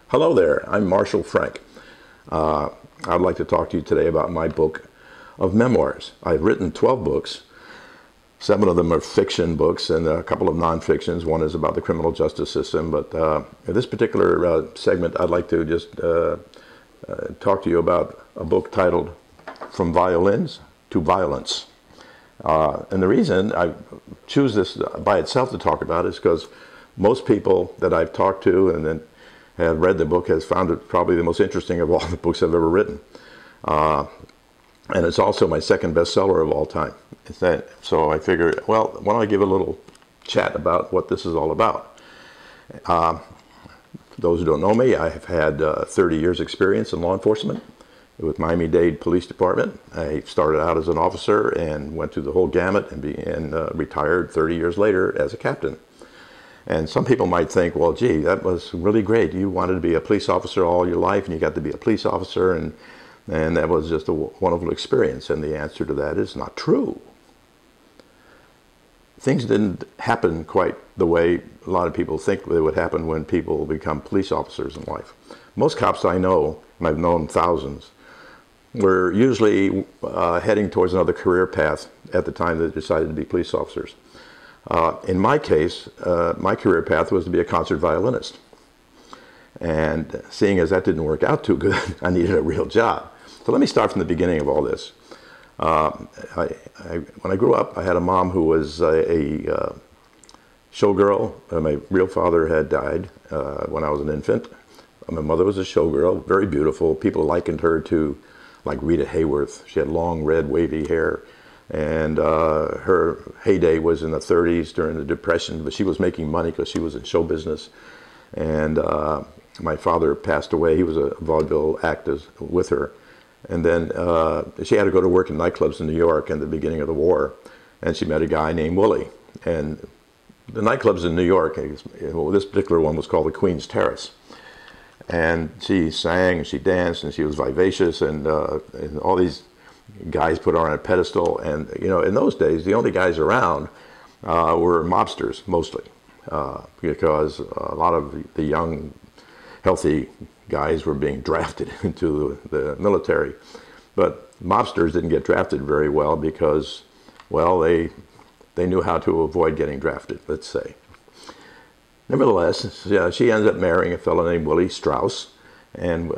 Hello there, I'm Marshall Frank. I'd like to talk to you today about my book of memoirs. I've written 12 books. 7 of them are fiction books and a couple of non-fictions. One is about the criminal justice system, but in this particular segment I'd like to just talk to you about a book titled From Violins to Violence. And the reason I choose this by itself to talk about is because most people that I've talked to and then have read the book has found it probably the most interesting of all the books I've ever written. And it's also my second bestseller of all time. So I figured, well, why don't I give a little chat about what this is all about. Those who don't know me, I have had 30 years experience in law enforcement with Miami-Dade Police Department. I started out as an officer and went through the whole gamut and retired 30 years later as a captain. And some people might think, well, gee, that was really great. You wanted to be a police officer all your life, and you got to be a police officer, and that was just a wonderful experience. And the answer to that is not true. Things didn't happen quite the way a lot of people think they would happen when people become police officers in life. Most cops I know, and I've known thousands, were usually heading towards another career path at the time they decided to be police officers. In my case, my career path was to be a concert violinist. And seeing as that didn't work out too good, I needed a real job. So let me start from the beginning of all this. When I grew up, I had a mom who was a showgirl. My real father had died when I was an infant. My mother was a showgirl, very beautiful. People likened her to like Rita Hayworth. She had long, red, wavy hair. And her heyday was in the 30s during the Depression, but she was making money because she was in show business. And my father passed away. He was a vaudeville actor with her. And then she had to go to work in nightclubs in New York in the beginning of the war. And she met a guy named Willie. And the nightclubs in New York, well, this particular one was called the Queen's Terrace. And she sang and she danced and she was vivacious and all these guys put her on a pedestal. And you know, in those days, the only guys around were mobsters mostly, because a lot of the young, healthy guys were being drafted into the military. But mobsters didn't get drafted very well because, well, they knew how to avoid getting drafted, let's say. Nevertheless, she ends up marrying a fellow named Willie Strauss, and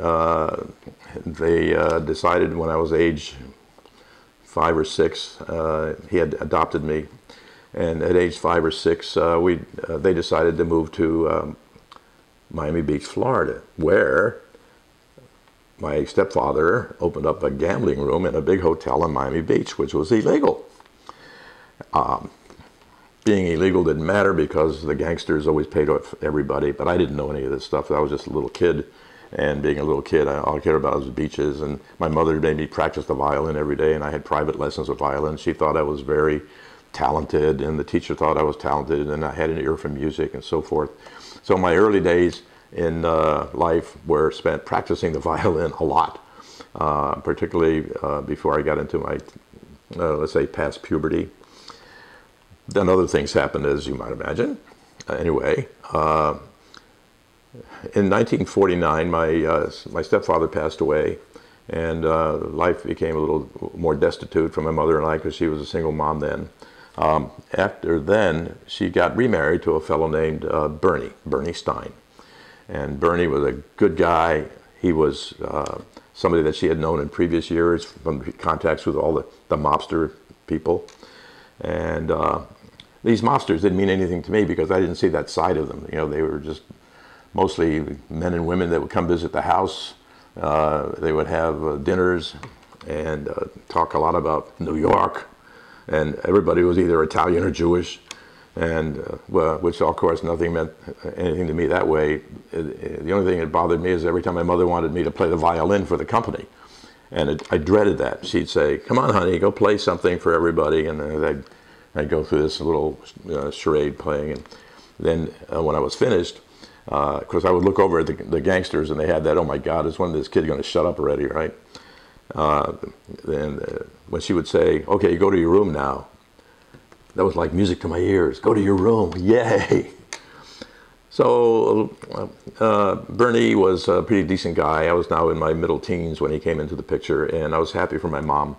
they decided when I was age 5 or 6, he had adopted me, and at age 5 or 6, they decided to move to Miami Beach, Florida, where my stepfather opened up a gambling room in a big hotel in Miami Beach, which was illegal. Being illegal didn't matter because the gangsters always paid off everybody, but I didn't know any of this stuff. I was just a little kid. And being a little kid, all I cared about was beaches. And my mother made me practice the violin every day, and I had private lessons with violin. She thought I was very talented, and the teacher thought I was talented, and I had an ear for music and so forth. So my early days in life were spent practicing the violin a lot, particularly before I got into my, let's say, past puberty. Then other things happened, as you might imagine. Anyway. In 1949, my stepfather passed away, and life became a little more destitute for my mother and I because she was a single mom then. After then, she got remarried to a fellow named Bernie Stein. And Bernie was a good guy. He was somebody that she had known in previous years from contacts with all the mobster people. And these mobsters didn't mean anything to me because I didn't see that side of them. You know, they were just mostly men and women that would come visit the house. They would have dinners and talk a lot about New York. And everybody was either Italian or Jewish, and well, which of course nothing meant anything to me that way. The only thing that bothered me is every time my mother wanted me to play the violin for the company. And I dreaded that. She'd say, "Come on, honey, go play something for everybody." And I'd go through this little charade playing. And then when I was finished, of course, I would look over at the gangsters, and they had that, "Oh my God, is one of these kids going to shut up already?" Right? Then when she would say, "Okay, go to your room now," that was like music to my ears. Go to your room, yay! So Bernie was a pretty decent guy. I was now in my middle teens when he came into the picture, and I was happy for my mom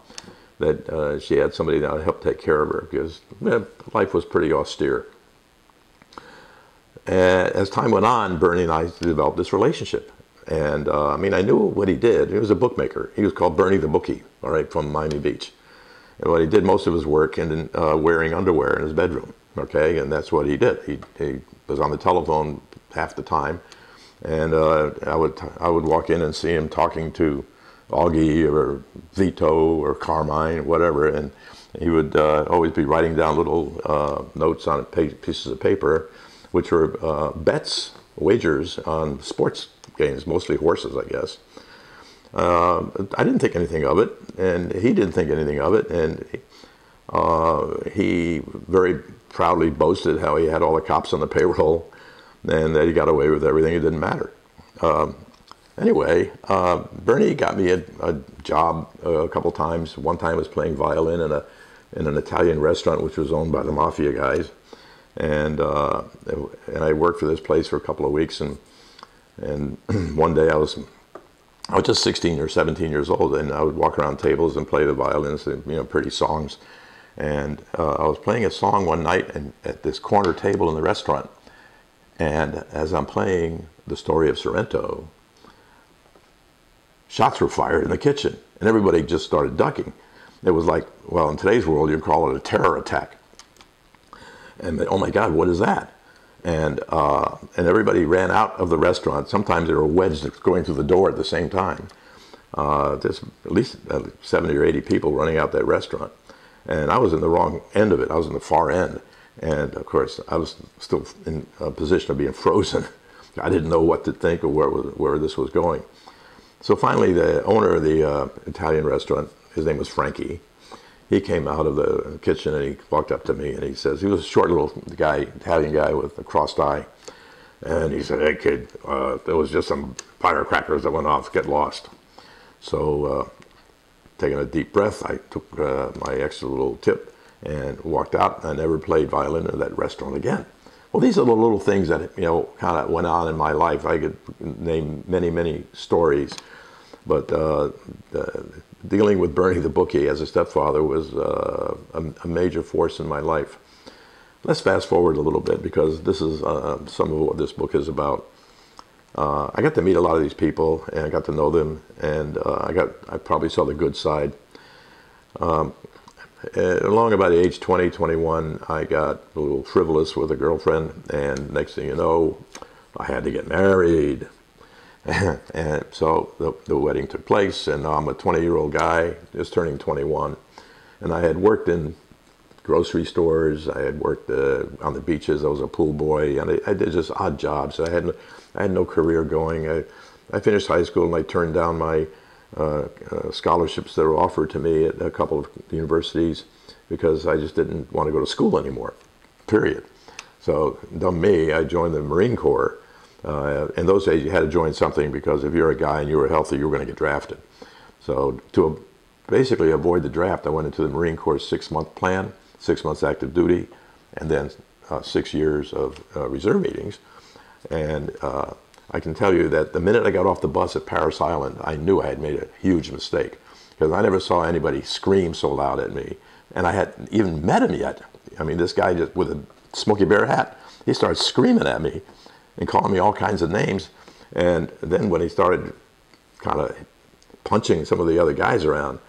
that she had somebody that would help take care of her, because life was pretty austere. As time went on, Bernie and I developed this relationship. And I mean, I knew what he did. He was a bookmaker. He was called Bernie the Bookie, all right, from Miami Beach. And what he did most of his work in wearing underwear in his bedroom, okay? And that's what he did. He was on the telephone half the time. And I would walk in and see him talking to Augie or Vito or Carmine, whatever. And he would always be writing down little notes on pieces of paper, which were bets, wagers on sports games, mostly horses, I guess. I didn't think anything of it, and he didn't think anything of it, and he very proudly boasted how he had all the cops on the payroll and that he got away with everything. It didn't matter. Anyway, Bernie got me a job a couple times. One time I was playing violin in an Italian restaurant which was owned by the mafia guys, and I worked for this place for a couple of weeks, and one day I was just 16 or 17 years old, and I would walk around tables and play the violins, and, you know, pretty songs. And I was playing a song one night at this corner table in the restaurant, and as I'm playing the story of Sorrento, shots were fired in the kitchen, and everybody just started ducking. It was like, well, in today's world, you'd call it a terror attack. And oh my God, what is that? And everybody ran out of the restaurant. Sometimes they were wedged going through the door at the same time. There's at least 70 or 80 people running out that restaurant. And I was in the wrong end of it. I was in the far end. And of course, I was still in a position of being frozen. I didn't know what to think or where this was going. So finally, the owner of the Italian restaurant, his name was Frankie, he came out of the kitchen and he walked up to me and he says, he was a short little guy, Italian guy with a crossed eye. And he said, "Hey kid, there was just some firecrackers that went off, get lost." So taking a deep breath, I took my extra little tip and walked out. I never played violin in that restaurant again. Well, these are the little things that, you know, kind of went on in my life. I could name many, many stories, but dealing with Bernie the Bookie as a stepfather was a major force in my life. Let's fast forward a little bit, because this is some of what this book is about. I got to meet a lot of these people, and I got to know them, and I probably saw the good side. Along about age 20, 21, I got a little frivolous with a girlfriend, and next thing you know, I had to get married. And so the wedding took place, and I'm a 20-year-old guy, just turning 21. And I had worked in grocery stores, I had worked on the beaches, I was a pool boy, and I did just odd jobs. I had no career going. I finished high school, and I turned down my scholarships that were offered to me at a couple of universities because I just didn't want to go to school anymore, period. So, dumb me, I joined the Marine Corps. In those days, you had to join something because if you're a guy and you were healthy, you were going to get drafted. So to basically avoid the draft, I went into the Marine Corps 6-month plan, 6 months active duty, and then 6 years of reserve meetings. And I can tell you that the minute I got off the bus at Parris Island, I knew I had made a huge mistake, because I never saw anybody scream so loud at me. And I hadn't even met him yet. I mean, this guy just with a Smokey Bear hat, he started screaming at me and calling me all kinds of names. And then when he started kind of punching some of the other guys around,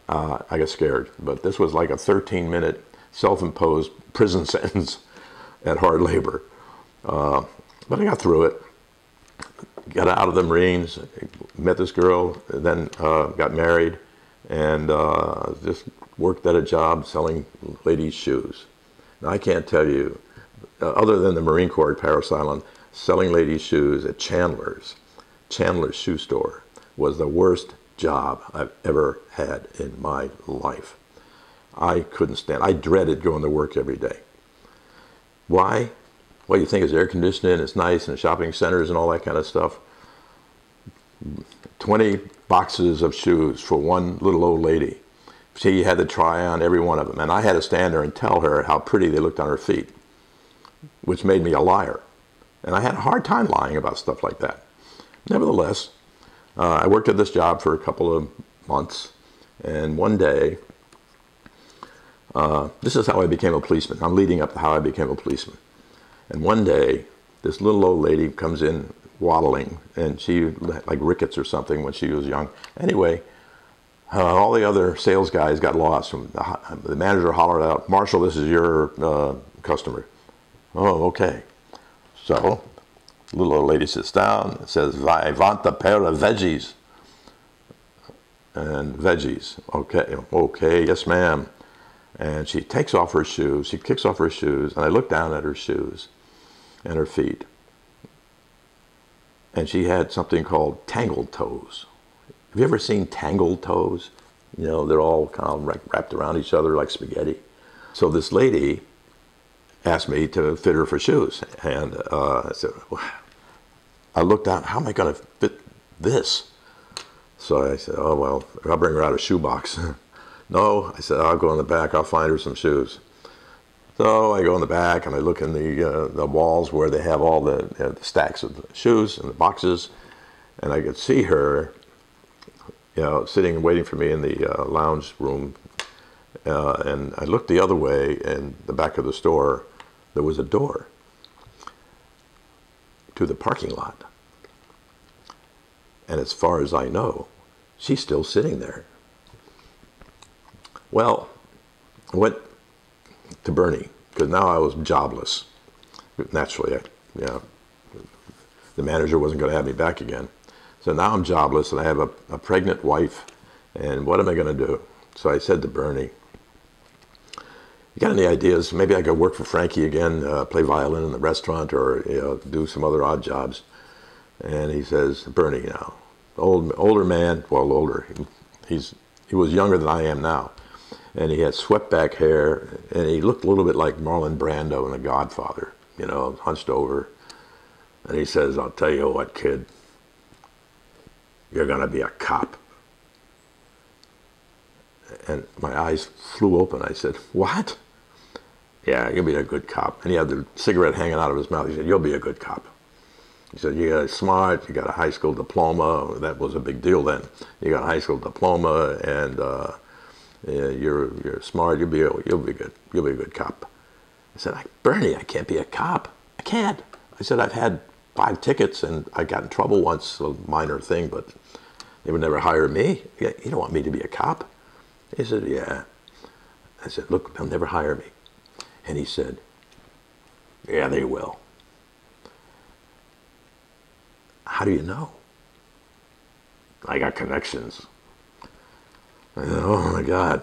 I got scared. But this was like a 13-minute self-imposed prison sentence at hard labor. But I got through it. Got out of the Marines, met this girl, then got married, and just worked at a job selling ladies' shoes. Now, I can't tell you, other than the Marine Corps at Parris Island, selling ladies' shoes at Chandler's shoe store was the worst job I've ever had in my life. I couldn't stand it. I dreaded going to work every day. Why? Well, you think it's air conditioning, it's nice, and shopping centers and all that kind of stuff. 20 boxes of shoes for one little old lady. She had to try on every one of them, and I had to stand there and tell her how pretty they looked on her feet, which made me a liar. And I had a hard time lying about stuff like that. Nevertheless, I worked at this job for a couple of months, and one day, this is how I became a policeman. I'm leading up to how I became a policeman. And one day, this little old lady comes in waddling, and she like rickets or something when she was young. Anyway, all the other sales guys got lost. The manager hollered out, "Marshal, this is your customer." Oh, okay. So, the little old lady sits down and says, "I want a pair of veggies." And veggies, okay, okay, yes ma'am. And she takes off her shoes, she kicks off her shoes, and I look down at her shoes and her feet. And she had something called tangled toes. Have you ever seen tangled toes? You know, they're all kind of wrapped around each other like spaghetti. So this lady asked me to fit her for shoes. And I said, well, I looked out, how am I going to fit this? So I said, oh, well, I'll bring her out a shoebox. No, I said, I'll go in the back, I'll find her some shoes. So I go in the back and I look in the walls where they have all the stacks of shoes and the boxes, and I could see her, you know, sitting and waiting for me in the lounge room. And I looked the other way, and the back of the store, there was a door to the parking lot. And as far as I know, she's still sitting there. Well, I went to Bernie, because now I was jobless. Naturally, you know, the manager wasn't going to have me back again. So now I'm jobless, and I have a pregnant wife, and what am I going to do? So I said to Bernie, you got any ideas? Maybe I could work for Frankie again, play violin in the restaurant, or you know, do some other odd jobs. And he says, Bernie, you know, older man, well, older. He was younger than I am now. And he had swept back hair, and he looked a little bit like Marlon Brando in The Godfather, you know, hunched over. And he says, I'll tell you what, kid, you're going to be a cop. And my eyes flew open. I said, what? Yeah, you'll be a good cop. And he had the cigarette hanging out of his mouth. He said, you'll be a good cop. He said, you're smart, you got a high school diploma. That was a big deal then. You got a high school diploma, and you're smart, you'll be good. You'll be a good cop. I said, Bernie, I can't be a cop. I can't. I said, I've had 5 tickets, and I got in trouble once, a minor thing, but they would never hire me. You don't want me to be a cop? He said, yeah. I said, look, they'll never hire me. And he said, yeah, they will. How do you know? I got connections. I said, oh my God.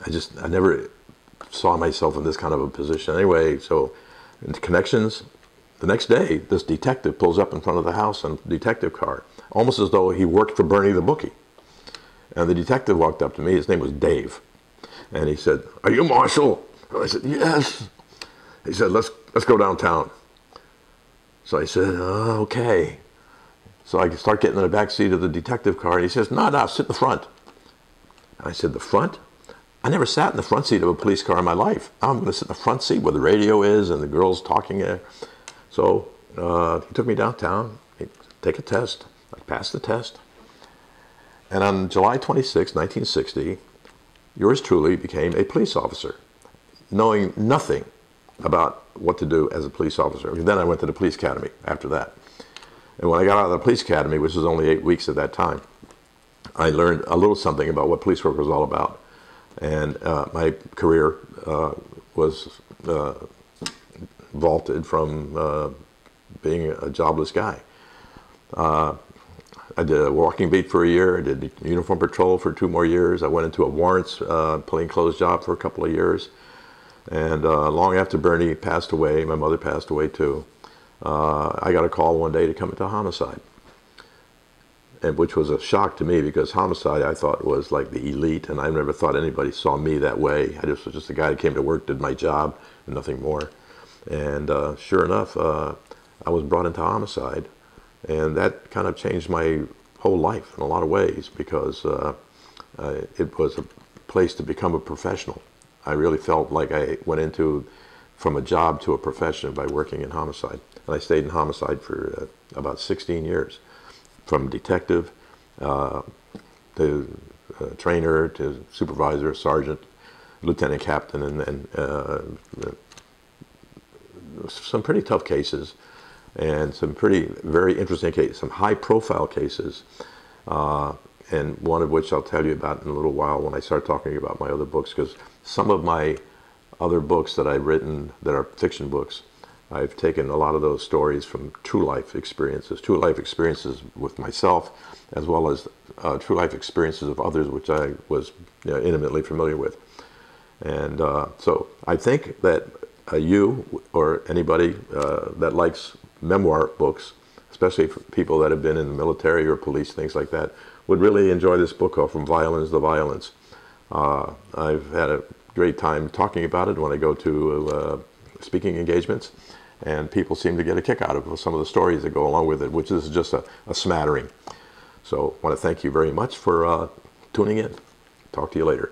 I never saw myself in this kind of a position. Anyway, so connections. The next day, this detective pulls up in front of the house in a detective car, almost as though he worked for Bernie the bookie. And the detective walked up to me. His name was Dave. And he said, are you Marshall? And I said, yes. He said, let's go downtown. So I said, oh, okay. So I start getting in the back seat of the detective car, and he says, no, sit in the front. And I said, the front? I never sat in the front seat of a police car in my life. Now I'm going to sit in the front seat where the radio is and the girls talking there. So he took me downtown. He take a test. I passed the test. And on July 26, 1960, yours truly became a police officer, knowing nothing about what to do as a police officer. Then I went to the police academy after that. And when I got out of the police academy, which was only 8 weeks at that time, I learned a little something about what police work was all about. And my career was vaulted from being a jobless guy. I did a walking beat for a year. I did uniform patrol for 2 more years. I went into a warrants plainclothes job for a couple of years. And long after Bernie passed away, my mother passed away too, I got a call one day to come into homicide, and which was a shock to me, because homicide I thought was like the elite, and I never thought anybody saw me that way. I just was just a guy that came to work, did my job, and nothing more. And sure enough, I was brought into homicide, and that kind of changed my whole life in a lot of ways, because it was a place to become a professional. I really felt like I went from a job to a profession by working in homicide. and I stayed in homicide for about 16 years, from detective to trainer to supervisor, sergeant, lieutenant captain, and some pretty tough cases, and some very interesting cases, some high-profile cases, and one of which I'll tell you about in a little while when I start talking about my other books, because some of my other books that I've written that are fiction books, I've taken a lot of those stories from true life experiences with myself, as well as true life experiences of others which I was intimately familiar with. And so I think that you or anybody that likes memoir books, especially for people that have been in the military or police, things like that, would really enjoy this book called From Violins to Violence. I've had a great time talking about it when I go to speaking engagements, and people seem to get a kick out of some of the stories that go along with it, which is just a smattering. So I want to thank you very much for tuning in. Talk to you later.